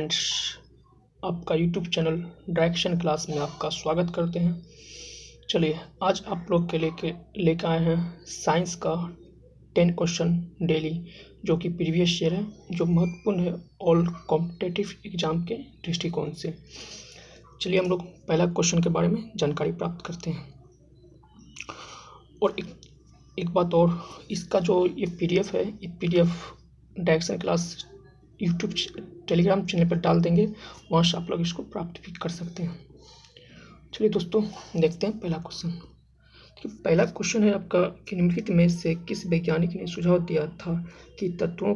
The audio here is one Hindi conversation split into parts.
फ्रेंड्स, आपका यूट्यूब चैनल डायरेक्शन क्लास में आपका स्वागत करते हैं। चलिए आज आप लोग के लेकर आए हैं साइंस का 10 क्वेश्चन डेली, जो कि प्रीवियस ईयर है, जो महत्वपूर्ण है ऑल कॉम्पिटिटिव एग्जाम के दृष्टिकोण से। चलिए हम लोग पहला क्वेश्चन के बारे में जानकारी प्राप्त करते हैं। और एक बात और, इसका जो ये PDF है, ये PDF direction class YouTube Telegram channel पर डाल देंगे, वहाँ से आप लोग इसको प्राप्त भी कर सकते हैं। चलिए दोस्तों देखते हैं पहला क्वेश्चन। तो पहला क्वेश्चन है आपका कि निम्नलिखित में से किस वैज्ञानिक ने सुझाव दिया था कि तत्वों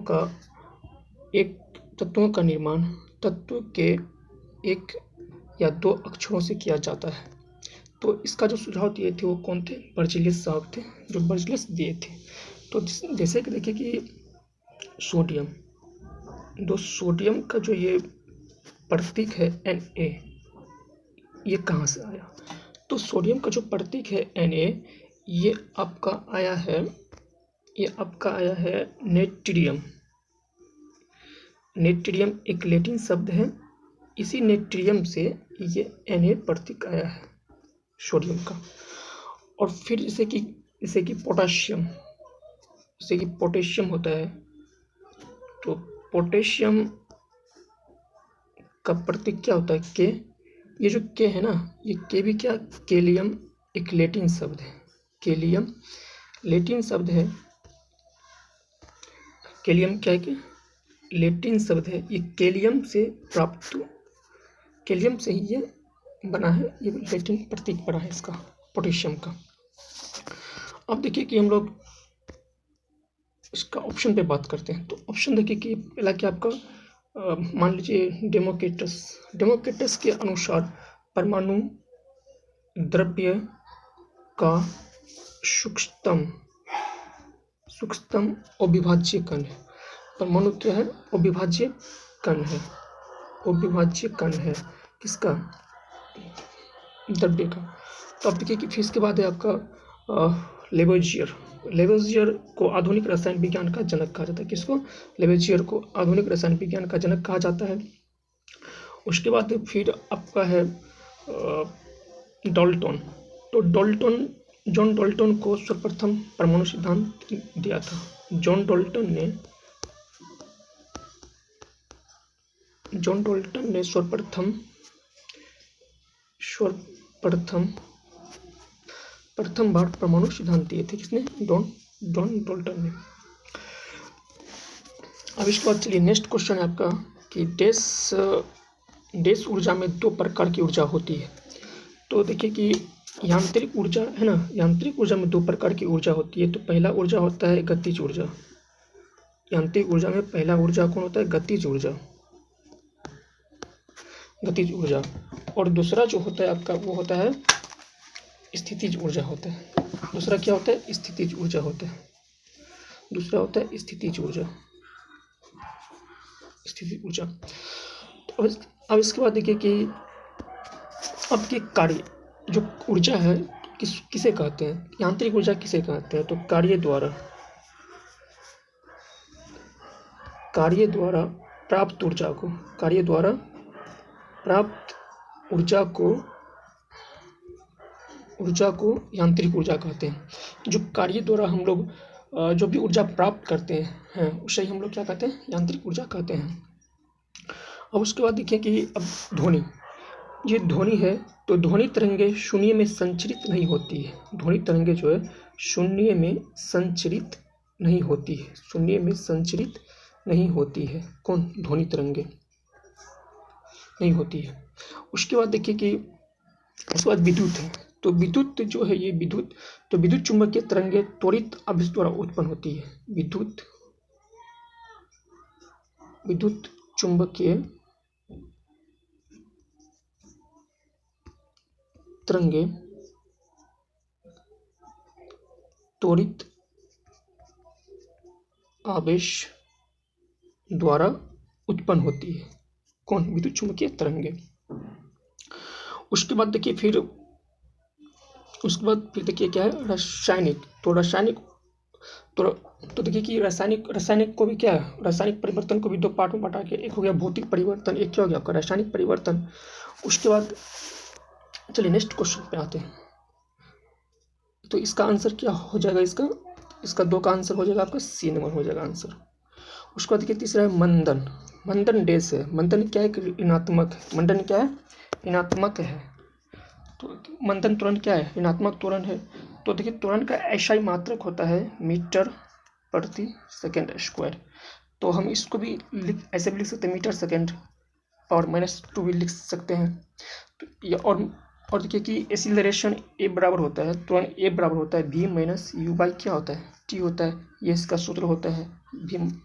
का निर्माण तत्व के एक या दो अक्षरों से किया जाता है। तो इसका जो सुझाव दिए थे वो कौन थे? बर्जीलियस साहब थे, जो बर्जीलियस दिए थे। तो जैसे कि देखिए कि सोडियम का जो ये प्रतीक है Na, ये कहाँ से आया? तो सोडियम का जो प्रतीक है Na, ये आपका आया है नेट्रियम। नेट्रियम एक लैटिन शब्द है, इसी नेट्रियम से ये Na प्रतीक आया है सोडियम का। और फिर जैसे कि पोटेशियम होता है, तो पोटेशियम का प्रतीक क्या होता है? के। ये जो के है ना, ये के भी क्या, केलियम एक लैटिन शब्द है। केलियम लैटिन शब्द है। केलियम क्या है कि लैटिन शब्द है। ये केलियम से ही ये बना है, ये लैटिन प्रतीक बना है इसका, पोटेशियम का। अब देखिए कि हम लोग इसका ऑप्शन पे बात करते हैं। तो ऑप्शन देखिए कि पहला क्या आपका, मान लीजिए डेमोक्रिटस के अनुसार परमाणु द्रव्य का सूक्ष्मतम अविभाज्य कण है। परमाणु क्या है? अविभाज्य कण है किसका? द्रव्य का। तो अब देखिए कि फिर इसके बाद है आपका लेवेजियर को आधुनिक रसायन विज्ञान का जनक कहा जाता है। किसको? लेवेजियर को आधुनिक रसायन विज्ञान का जनक कहा जाता है। उसके बाद फिर आपका है डाल्टन। तो जॉन डाल्टन को सर्वप्रथम परमाणु सिद्धांत दिया था। जॉन डाल्टन ने प्रथम बार परमाणु सिद्धांत दिए थे। किसने? जॉन डाल्टन ने। अब इसके बाद चलिए नेक्स्ट क्वेश्चन है आपका कि देश ऊर्जा में दो प्रकार की ऊर्जा होती है। तो देखिए कि यांत्रिक ऊर्जा है ना, यांत्रिक ऊर्जा में दो प्रकार की ऊर्जा होती है। तो पहला ऊर्जा होता है गतिज ऊर्जा। यांत्रिक ऊर्जा में पहला ऊर्जा कौन होता है? गतिज ऊर्जा। और दूसरा जो होता है आपका, वो होता है स्थितिज ऊर्जा होता है। दूसरा क्या होता है? स्थितिज ऊर्जा होता है। दूसरा होता है स्थितिज ऊर्जा। अब इसके बाद देखिए कि अब के कार्य जो ऊर्जा है किसे कहते हैं? यांत्रिक ऊर्जा किसे कहते हैं? तो कार्य द्वारा प्राप्त ऊर्जा को यांत्रिक ऊर्जा कहते हैं। जो कार्य द्वारा हम लोग जो भी ऊर्जा प्राप्त करते हैं उसे हम लोग क्या कहते हैं? यांत्रिक ऊर्जा कहते हैं। अब उसके बाद देखिए कि अब ध्वनि, ये ध्वनि है, तो ध्वनि तरंगे शून्य में संचरित नहीं होती है। ध्वनि तरंगे जो है शून्य में संचरित नहीं होती है। कौन? ध्वनि तरंगे नहीं होती है। उसके बाद देखिए कि उसके बाद विद्युत है। तो विद्युत जो है ये विद्युत चुंबकीय तरंगे त्वरित आवेश द्वारा उत्पन्न होती है। विद्युत चुंबकीय तरंगे त्वरित आवेश द्वारा उत्पन्न होती है। कौन? विद्युत चुंबकीय तरंगे। उसके बाद देखिए फिर देखिए क्या है? रासायनिक। तो रासायनिक तो तो देखिए कि रासायनिक को भी क्या है, रासायनिक परिवर्तन को भी दो पार्ट में बांटा के, एक हो गया भौतिक परिवर्तन, एक क्या हो गया आपका रासायनिक परिवर्तन। उसके बाद चलिए नेक्स्ट क्वेश्चन पे आते हैं। तो इसका आंसर क्या हो जाएगा, इसका 2 का आंसर हो जाएगा आपका सी नंबर हो जाएगा आंसर। उसके बाद देखिए तीसरा है मंदन। मंदन डैश है, मंदन क्या है, ऋणात्मक है। मंदन क्या है, ऋणात्मक है। तो मंदन त्वरण क्या है, ऋणात्मक त्वरण है। तो देखिए त्वरण का SI मात्रक होता है मीटर प्रति सेकेंड स्क्वायर। तो हम इसको भी ऐसे भी लिख सकते हैं, मीटर सेकेंड पावर -2 भी लिख सकते हैं। तो ये और देखिए कि एसिलरेशन ए बराबर होता है, त्वरण ए बराबर होता है v माइनस यू बाई क्या होता है, टी होता है। ये इसका सूत्र होता है,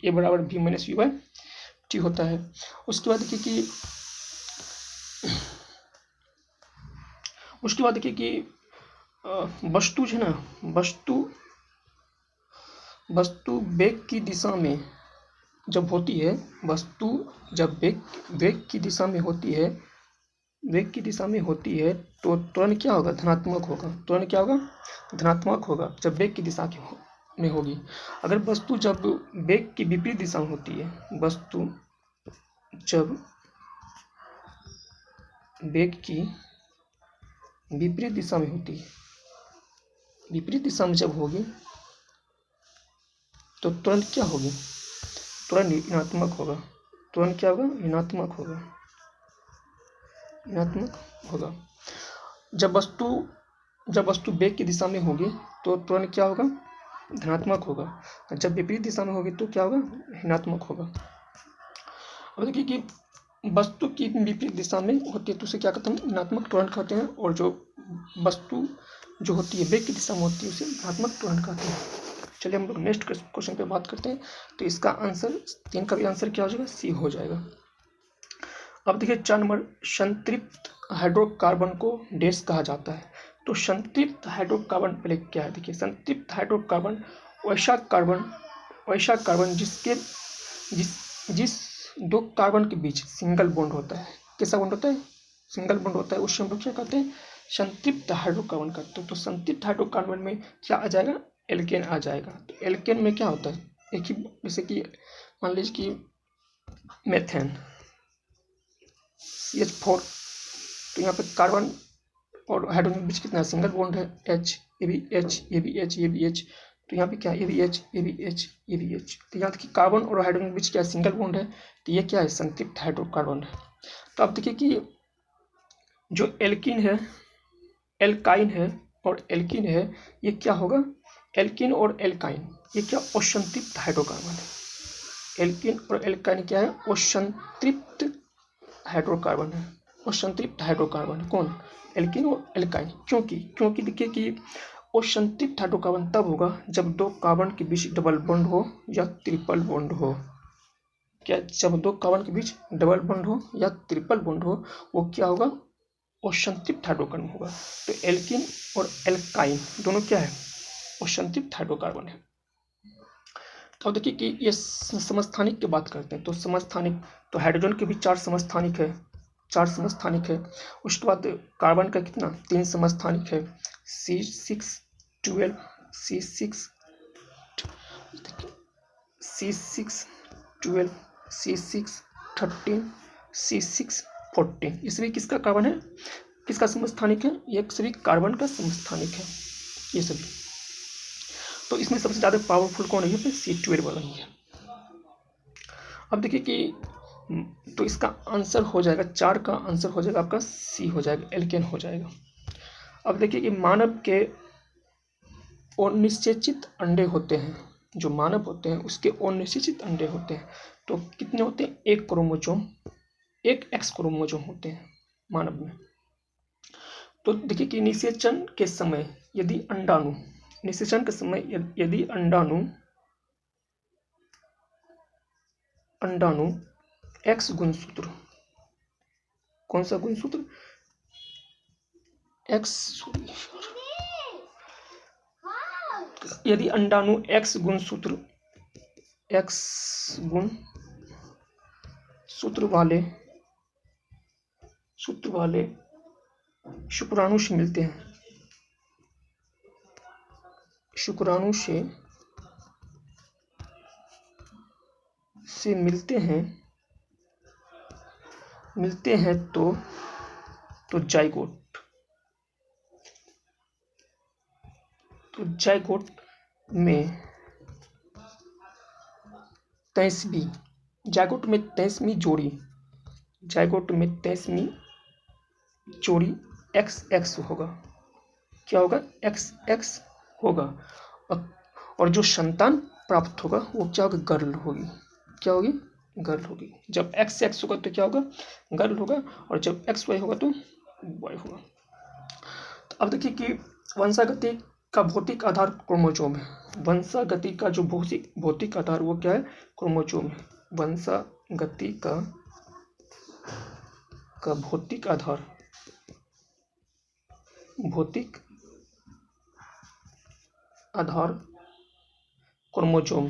ए बराबर v minus you by T होता है। उसके बाद देखिए कि वस्तु जो है ना, वस्तु वेग की दिशा में जब होती है, वस्तु जब वेग की दिशा में होती है, तो त्वरण क्या होगा, धनात्मक होगा। त्वरण क्या होगा, धनात्मक होगा जब वेग की दिशा में होगी। अगर वस्तु जब वेग की विपरीत दिशा में होती है, वस्तु जब वेग की विपरीत दिशा में होती है, विपरीत दिशा में जब होगी तो त्वरण क्या होगी, त्वरण ऋणात्मक होगा। त्वरण क्या होगा, ऋणात्मक होगा। जब वस्तु वेग की दिशा में होगी तो त्वरण क्या होगा, धनात्मक होगा। जब विपरीत दिशा में होगी तो क्या होगा, ऋणात्मक होगा। अब देखिए कि वस्तु की विपरीत दिशा में होती है तो उसे क्या कहते हैं, ऋणात्मक त्वरण कहते हैं। और जो वस्तु जो होती है वेग की दिशा में होती है उसे धनात्मक त्वरण कहते हैं। चलिए हम लोग नेक्स्ट क्वेश्चन पे बात करते हैं। तो इसका आंसर 3 का भी आंसर क्या हो जाएगा, सी हो जाएगा। अब देखिए 4 नंबर, संतृप्त हाइड्रोकार्बन को डैश कहा जाता है। तो संतृप्त हाइड्रोकार्बन पहले क्या है, देखिए संतृप्त हाइड्रोकार्बन वैसा कार्बन जिस 2 कार्बन के बीच सिंगल बॉन्ड होता है। कैसा बॉन्ड होता है, सिंगल बॉन्ड होता है। उससे हम लोग क्या कहते हैं, संतृप्त हाइड्रोकार्बन कहते हैं। तो संतृप्त हाइड्रोकार्बन में क्या आ जाएगा, एल्केन आ जाएगा। तो एल्केन में क्या होता है, एक ही, जैसे कि मान लीजिए कि मेथेन CH4, तो यहाँ पे कार्बन और हाइड्रोजन के बीच कितना सिंगल बॉन्ड है, H, ये भी H, ये भी H, ये भी H। तो यहाँ पे क्या, ये भी H, ये भी H, ये भी H। तो यहाँ देखिए कार्बन और हाइड्रोजन के बीच क्या सिंगल बॉन्ड है, तो ये क्या है, संतृप्त हाइड्रोकार्बन है। तो अब देखिए कि जो एल्कीन है, एल्काइन है और एल्कीन है, ये क्या होगा, एल्कीन और एल्काइन ये क्या, असंतृप्त हाइड्रोकार्बन है। एल्कीन और एल्काइन क्या है, असंतृप्त हाइड्रोकार्बन है। असंतृप्त हाइड्रोकार्बन कौन, एल्कीन और एल्काइन। क्योंकि देखिए कि असंतृप्त हाइड्रोकार्बन तब होगा जब 2 कार्बन के बीच डबल बॉन्ड हो या ट्रिपल बॉन्ड हो। क्या, जब 2 कार्बन के बीच डबल बॉन्ड हो या ट्रिपल बॉन्ड हो, वो क्या होगा, असंतृप्त हाइड्रोकार्बन होगा। तो एल्कीन और एल्काइन दोनों क्या है, असंतृप्त हाइड्रोकार्बन है। तो देखिए कि ये समस्थानिक की बात करते हैं। तो समस्थानिक, तो हाइड्रोजन के भी 4 समस्थानिक है। उसके बाद कार्बन का कितना, 3 समस्थानिक है, C612, C612, C613, C614। ये सभी किसका कार्बन है, किसका समस्थानिक है, ये सभी कार्बन का समस्थानिक है ये सभी। तो इसमें सबसे ज़्यादा पावरफुल कौन है, ये C12 वाला ही है। अब देखिए कि तो इसका आंसर हो जाएगा, 4 का आंसर हो जाएगा आपका सी हो जाएगा, एल्केन हो जाएगा। अब देखिए कि मानव के अनिषेचित अंडे होते हैं, जो मानव होते हैं उसके अनिषेचित अंडे होते हैं। तो कितने होते हैं, एक क्रोमोसोम, एक एक्स क्रोमोसोम होते हैं मानव में। तो देखिए कि निषेचन के समय यदि अंडाणु, निषेचन के समय यदि अंडाणु एक्स गुणसूत्र, कौन सा गुणसूत्र, एक्स, यदि अंडाणु एक्स गुणसूत्र वाले शुक्राणु से मिलते हैं, शुक्राणु से से मिलते हैं तो जाइगोट। तो जाइगोट में 23वीं जोड़ी XX होगा। क्या होगा? XX होगा। और जो संतान प्राप्त होगा वो क्या होगा? गर्ल होगी। क्या होगी? गर्ल होगी। जब XX होगा तो क्या होगा? गर्ल होगा। और जब XY होगा तो बॉय होगा। तो अब देखिए कि वंशागति का भौतिक आधार क्रोमोसोम है। वंशागति का जो भौतिक आधार वो क्या है? क्रोमोसोम है। वंशागति का भौतिक आधार क्रोमोसोम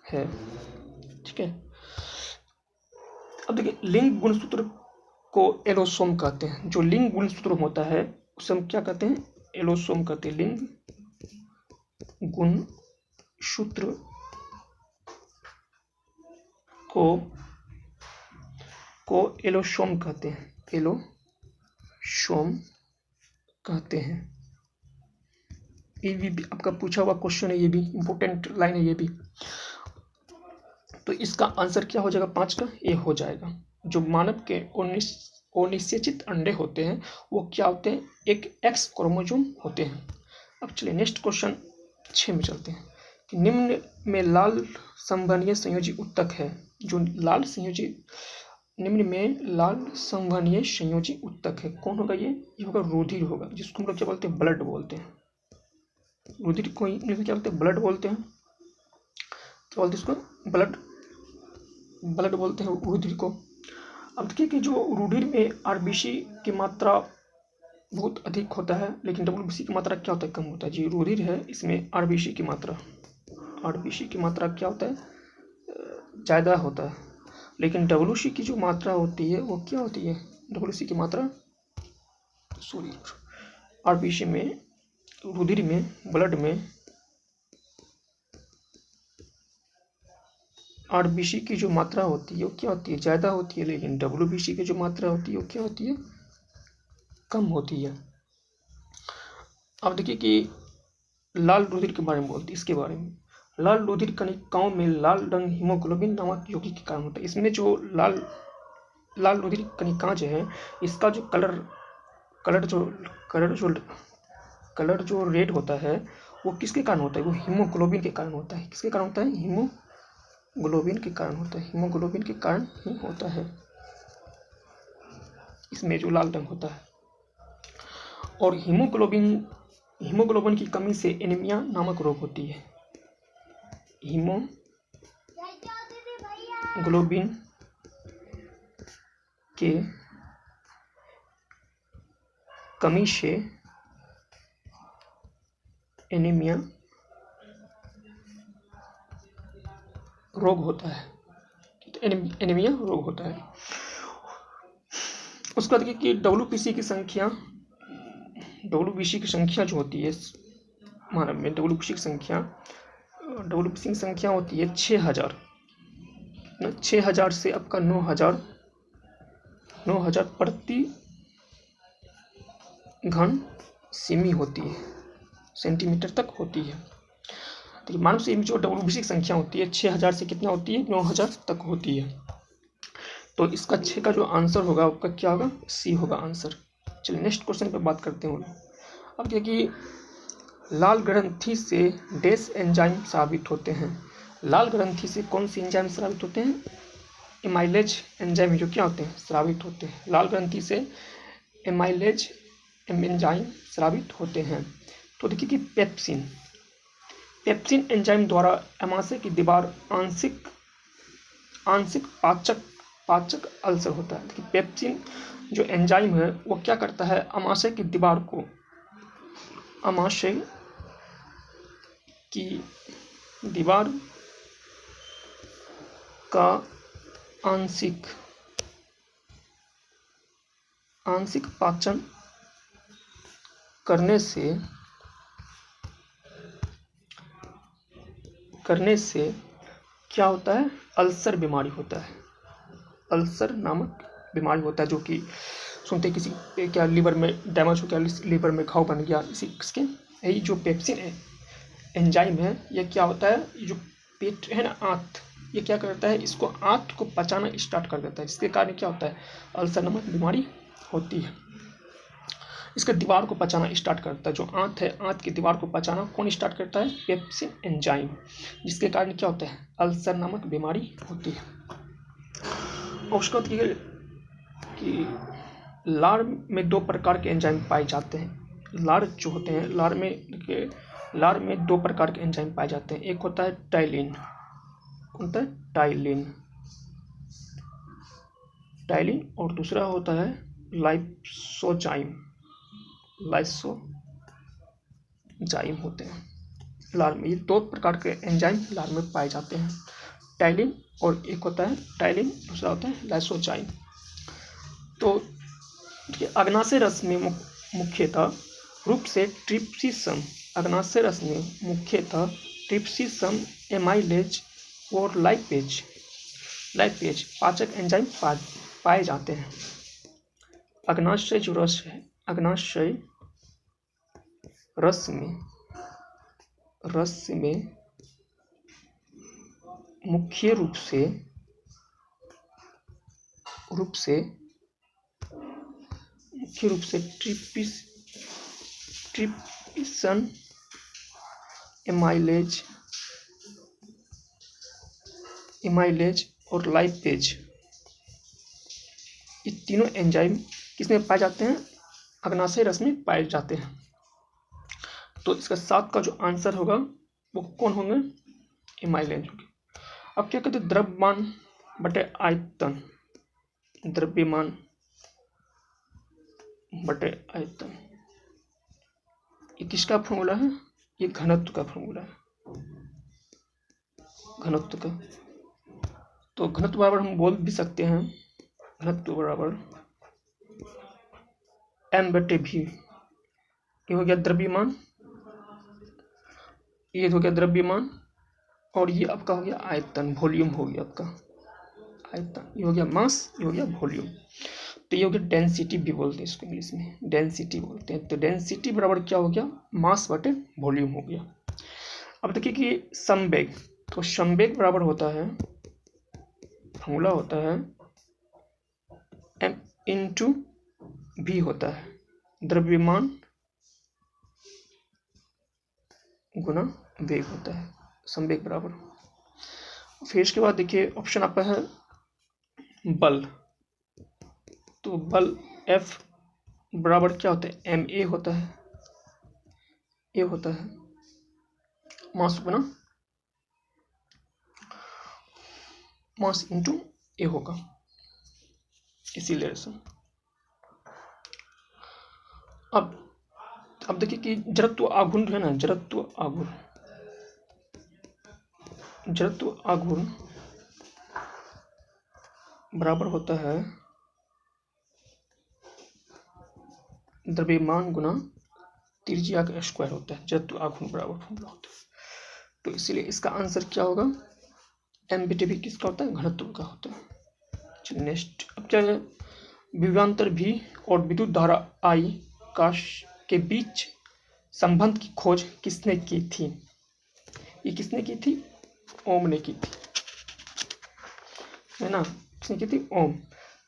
है। ठीक है। अब देखिए लिंग गुणसूत्र को एलोसोम कहते हैं। जो लिंग गुणसूत्र होता है उसे हम क्या कहते हैं? एलोसोम कहते हैं। लिंग गुणसूत्र को एलोसोम कहते हैं। एलोसोम कहते हैं। ये भी आपका पूछा हुआ क्वेश्चन है, ये भी इंपॉर्टेंट लाइन है ये भी। तो इसका आंसर क्या हो जाएगा? 5 का ए हो जाएगा। जो मानव के 19 अंडे होते हैं वो क्या होते हैं? एक एक्स क्रोमोसोम होते हैं। अब चलिए नेक्स्ट क्वेश्चन 6 में चलते हैं कि निम्न में लाल संवहनीय संयोजी ऊतक है। जो निम्न में लाल संवहनीय संयोजी ऊतक है, कौन होगा? ये होगा रुधिर होगा, जिसको हम लोग क्या बोलते हैं? ब्लड बोलते हैं। रुधिर को इंग्लिश में क्या बोलते हैं? ब्लड बोलते हैं। क्या बोलते हैं इसको? ब्लड बोलते हैं रुधिर को। अब देखिए कि जो रुधिर में आरबीसी की मात्रा बहुत अधिक होता है, लेकिन डब्ल्यूबीसी की मात्रा क्या होता है? कम होता है। जी रुधिर है, इसमें आरबीसी की मात्रा क्या होता है? ज़्यादा होता है। लेकिन डब्ल्यूसी की जो मात्रा होती है वो क्या होती है? डब्ल्यूसी की मात्रा आरबीसी में, रुधिर में, ब्लड में आरबीसी की जो मात्रा होती है वो क्या होती है? ज़्यादा होती है। लेकिन डब्ल्यूबीसी की जो मात्रा होती है वो क्या होती है? कम होती है। अब देखिए कि लाल रुधिर के बारे में बोलते हैं। इसके बारे में, लाल रुधिर कणिकाओं में लाल रंग हीमोग्लोबिन नामक यौगिक के कारण होता है। इसमें जो लाल रुधिर कणिकाएं जो है, इसका जो कलर जो रेड होता है वो किसके कारण होता है? वो हीमोग्लोबिन के कारण होता है। किसके कारण होता है? हीमोग्लोबिन के कारण होता है। हीमोग्लोबिन के कारण ही होता है इसमें जो लाल रंग होता है। और हीमोग्लोबिन की कमी से एनीमिया नामक रोग होती है। हीमोग्लोबिन के कमी से एनीमिया रोग होता है। एनीमिया रोग होता है। उसके बाद देखिए कि डब्ल्यूबीसी की संख्या जो होती है मानव में, डब्ल्यूबीसी की संख्या होती है 6000। 6000 से आपका 9000 प्रति घन सेमी होती है, सेंटीमीटर तक होती है। तो मानव शरीर में जो डब्ल्यूबीसी की संख्या होती है 6000 से कितना होती है? 9000 तक होती है। तो इसका 6 का जो आंसर होगा आपका क्या होगा? सी होगा आंसर। चलिए नेक्स्ट क्वेश्चन पे बात करते हैं। अब देखिए लाल ग्रंथि से डैश एंजाइम साबित होते हैं। लाल ग्रंथि से कौन सी एंजाइम साबित होते हैं? एमाइलेज एंजाइम जो क्या होते हैं? स्रावित होते हैं। लाल ग्रंथि से एमाइलेज एंजाइम स्रावित होते हैं। तो देखिए कि पेप्सिन एंजाइम द्वारा अमाशय की दीवार आंशिक पाचक अल्सर होता है। देखिए पेप्सिन जो एंजाइम है वो क्या करता है? अमाशय की दीवार का आंशिक पाचन करने से करने से क्या होता है? अल्सर बीमारी होता है। अल्सर नामक बीमारी होता है, जो कि सुनते किसी पे क्या लीवर में डैमेज हो गया, लीवर में घाव बन गया, इसी इसके यही जो पेप्सिन है एंजाइम है, ये क्या होता है, ये जो पेट है ना, आंत, ये क्या करता है, इसको आंत को पचाना स्टार्ट कर देता है, जिसके कारण क्या होता है, अल्सर नामक बीमारी होती है। इसके दीवार को पचाना स्टार्ट करता है, जो आंत है, आंत की दीवार को पचाना कौन स्टार्ट करता है? पेप्सिन एंजाइम, जिसके कारण क्या होता है, अल्सर नामक बीमारी होती है। और उसका कि लार में 2 प्रकार के एंजाइम पाए जाते हैं। लार जो होते हैं, लार में 2 प्रकार के एंजाइम पाए जाते हैं। एक होता है टाइलिन, कौन होता है? टाइलिन, और दूसरा होता है लाइसोजाइम होते हैं लार में। ये 2 प्रकार के एंजाइम लार में पाए जाते हैं, टाइलिन, और एक होता है टाइलिन, दूसरा होता है लाइसोजाइम। तो अग्नाशय रस में मुख्यतः रूप से ट्रिप्सिसम, अग्नाशय रस में मुख्यतः ट्रिप्सिसम, एमाइलेज और लाइपेज पाचक एंजाइम पाए जाते हैं। अग्नाशय जो रस है, अग्नाशय रस में मुख्य रूप से ट्रिप्सिन, एमाइलेज और लाइपेज, ये तीनों एंजाइम किसमें पाए जाते हैं? अग्नाशय रस में पाए जाते हैं। तो इसका 7 का जो आंसर होगा वो कौन होंगे? एमाइलेज होंगे। अब क्या कहते हैं? द्रव्यमान बटे आयतन, द्रव्यमान बटे आयतन, ये किसका फॉर्मूला है? ये घनत्व का फॉर्मूला है, घनत्व का। तो घनत्व बराबर हम बोल भी सकते हैं, घनत्व बराबर m/v। ये हो गया द्रव्यमान, ये हो गया द्रव्यमान, और ये आपका हो गया आयतन, वॉल्यूम हो गया आपका आयतन। ये हो गया मास, ये हो गया वॉल्यूम। तो ये हो गया डेंसिटी भी बोलते हैं इसको, इंग्लिश में डेंसिटी बोलते हैं। तो डेंसिटी बराबर क्या हो गया? मास बटे वॉल्यूम हो गया। अब देखिए कि संवेग, तो संवेग बराबर होता है, फॉर्मूला होता है m/v होता है, द्रव्यमान गुना वेग होता है, संवेग बराबर। फिर इसके बाद देखिए ऑप्शन आपका है बल। तो बल F बराबर क्या होता है? ma होता है, ए होता है मास गुना मास इंटू ए होगा, इसीलिए से। अब देखिए कि जड़त्व आघूर्ण है ना, जड़त्व आघूर्ण बराबर होता है द्रव्यमान गुना त्रिज्या का स्क्वायर होता है, जड़त्व आघूर्ण बराबर फॉर्मूला होता है। तो इसीलिए इसका आंसर क्या होगा? m/v किसका होता है? घनत्व का होता है। चलिए नेक्स्ट, अब क्या है? विभवांतर v और विद्युत धारा I के बीच संबंध की खोज किसने की थी? ये किसने की थी? ओम ने की थी, है ना, किसने की थी? ओम।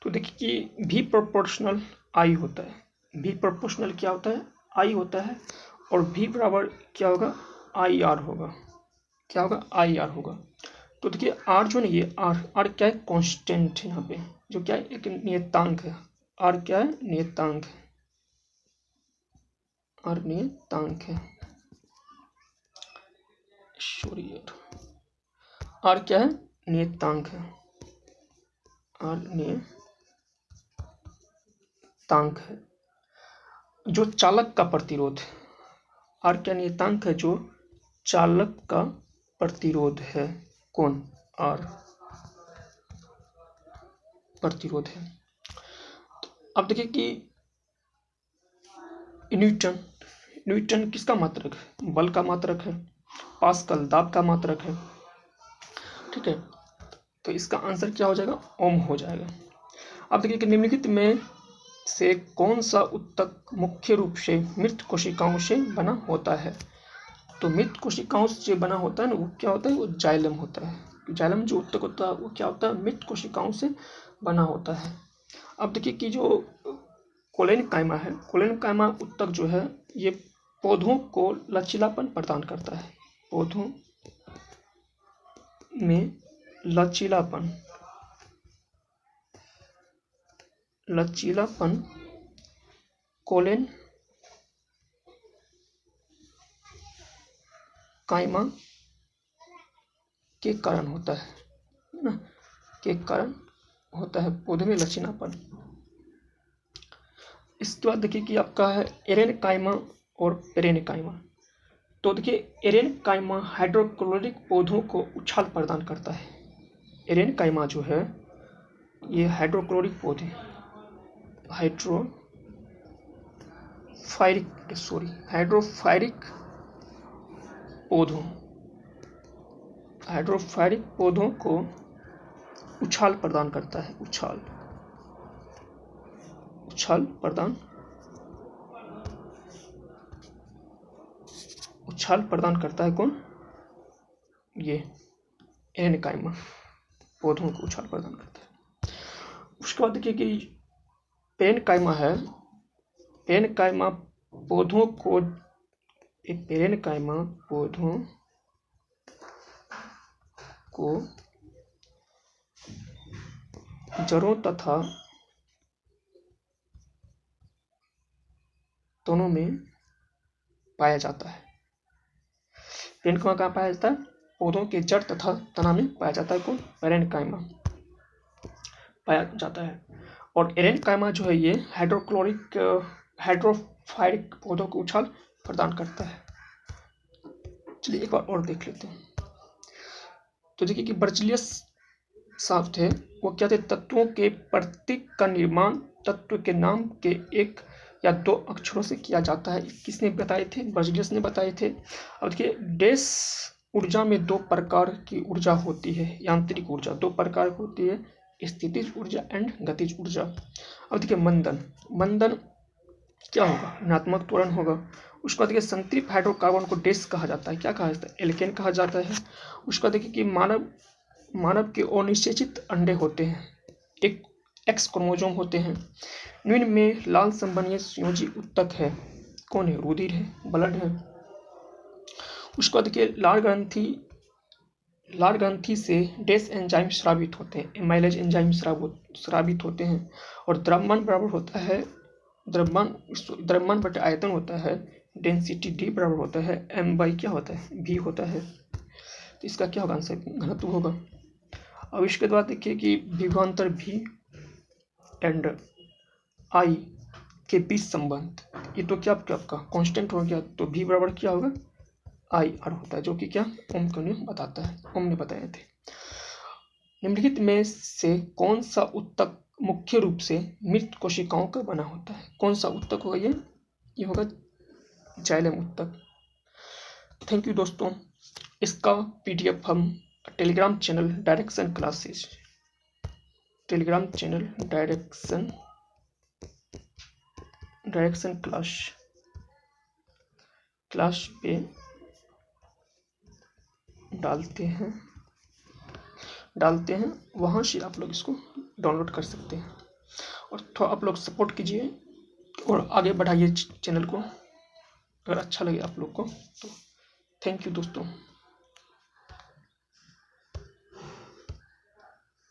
तो देखिए कि v प्रोपोर्शनल I होता है, v प्रोपोर्शनल क्या होता है? I होता है, और v बराबर क्या होगा? IR होगा, क्या होगा? IR होगा। तो देखिए R जो नहीं, ये R क्या है? कांस्टेंट है यहाँ पे, जो क्या है? एक नियतांक है। R क्या है? नियतांक है, R नियतांक है, सॉरी यार, R क्या है? नियतांक है, R नियतांक है। जो चालक का प्रतिरोध, R क्या नियतांक है? जो चालक का प्रतिरोध है, कौन? R प्रतिरोध है। अब देखिए कि न्यूटन किसका मात्रक है? बल का मात्रक है। पास्कल दाब का मात्रक है। ठीक है, तो इसका आंसर क्या हो जाएगा, ओम हो जाएगा। अब देखिए कि निम्नलिखित में से कौन सा ऊतक मुख्य रूप से मृत कोशिकाओं से बना होता है। तो मृत कोशिकाओं से बना होता है ना, वो क्या होता है, वो जाइलम होता है। जाइलम जो ऊतक होता है वो क्या होता है, मृत कोशिकाओं से बना होता है। अब देखिए कि जो कोलेनकाइमा है, कोलेनकाइमा ऊतक जो है ये पौधों को लचीलापन प्रदान करता है। पौधों में लचीलापन कोलेन काइमा के कारण होता है ना, के कारण होता है पौधे में लचीलापन। इसके बाद देखिए कि आपका है एरेनकाइमा और पेरेनकाइमा। तो देखिए एरेनकाइमा हाइड्रोक्लोरिक पौधों को उछाल प्रदान करता है। एरेनकाइमा जो है ये हाइड्रोक्लोरिक पौधे हाइड्रोफायरिक पौधों को उछाल प्रदान करता है। उछाल प्रदान करता है कौन, ये एरेनकाइमा पौधों को उछाल प्रदान करता है। उसके बाद देखिए कि पेरेनकाइमा है, पेरेनकाइमा पौधों को जड़ों तथा तनों में पाया जाता है। पेरेनकाइमा कहाँ पाया जाता है, पौधों के जड़ तथा तना में पाया जाता है। कौन, पेरेनकाइमा पाया जाता है। और एरेनकाइमा जो है ये हाइड्रोफायरिक पौधों को उछाल प्रदान करता है। चलिए एक बार और देख लेते हैं। तो देखिए कि बर्जिलियस साहब थे, वो क्या थे, तत्वों के प्रतीक का निर्माण तत्व के नाम के एक या दो अक्षरों से किया जाता है। किसने बताए थे, बर्जिलियस ने बताए थे। अब देखिए डेस ऊर्जा में दो प्रकार की ऊर्जा होती है, यांत्रिक ऊर्जा दो प्रकार की होती है, स्थितिज ऊर्जा एंड गतिज ऊर्जा। अब देखिए मंदन क्या होगा, ऋणात्मक त्वरण होगा। उसके बाद देखिए संतृप्त हाइड्रोकार्बन को डेस कहा जाता है, क्या कहा जाता है, एल्केन कहा जाता है। उसका देखिए कि मानव के अनिषेचित अंडे होते हैं, एक एक्स क्रोमोसोम होते हैं। निम्न में लाल संबंधीय संयोजी ऊतक है, कौन है, रुधिर है, ब्लड है। उसका देखिए लाल ग्रंथि से डेस एंजाइम स्रावित होते हैं, एमाइलेज एंजाइम स्रावित होते हैं। और द्रव्यमान बराबर होता है, द्रव्यमान बटे आयतन होता है, डेंसिटी डी बराबर होता है m बाई क्या होता है, v होता है। तो इसका क्या होगा आंसर, घनत्व होगा। अब इसके बाद देखिए कि विभवांतर v एंड I के बीच संबंध, ये तो क्या आपका कांस्टेंट हो गया। तो v बराबर क्या होगा, IR होता है, जो कि क्या ओम को बताता है, ओम ने बताए थे। निम्नलिखित में से कौन सा ऊतक मुख्य रूप से मृत कोशिकाओं का बना होता है, कौन सा ऊतक होगा, ये होगा जाइलम ऊतक। थैंक यू दोस्तों, इसका PDF हम टेलीग्राम चैनल डायरेक्शन क्लास पे डालते हैं, वहाँ से आप लोग इसको डाउनलोड कर सकते हैं। और थोड़ा आप लोग सपोर्ट कीजिए और आगे बढ़ाइए चैनल को, अगर अच्छा लगे आप लोग को तो। थैंक यू दोस्तों।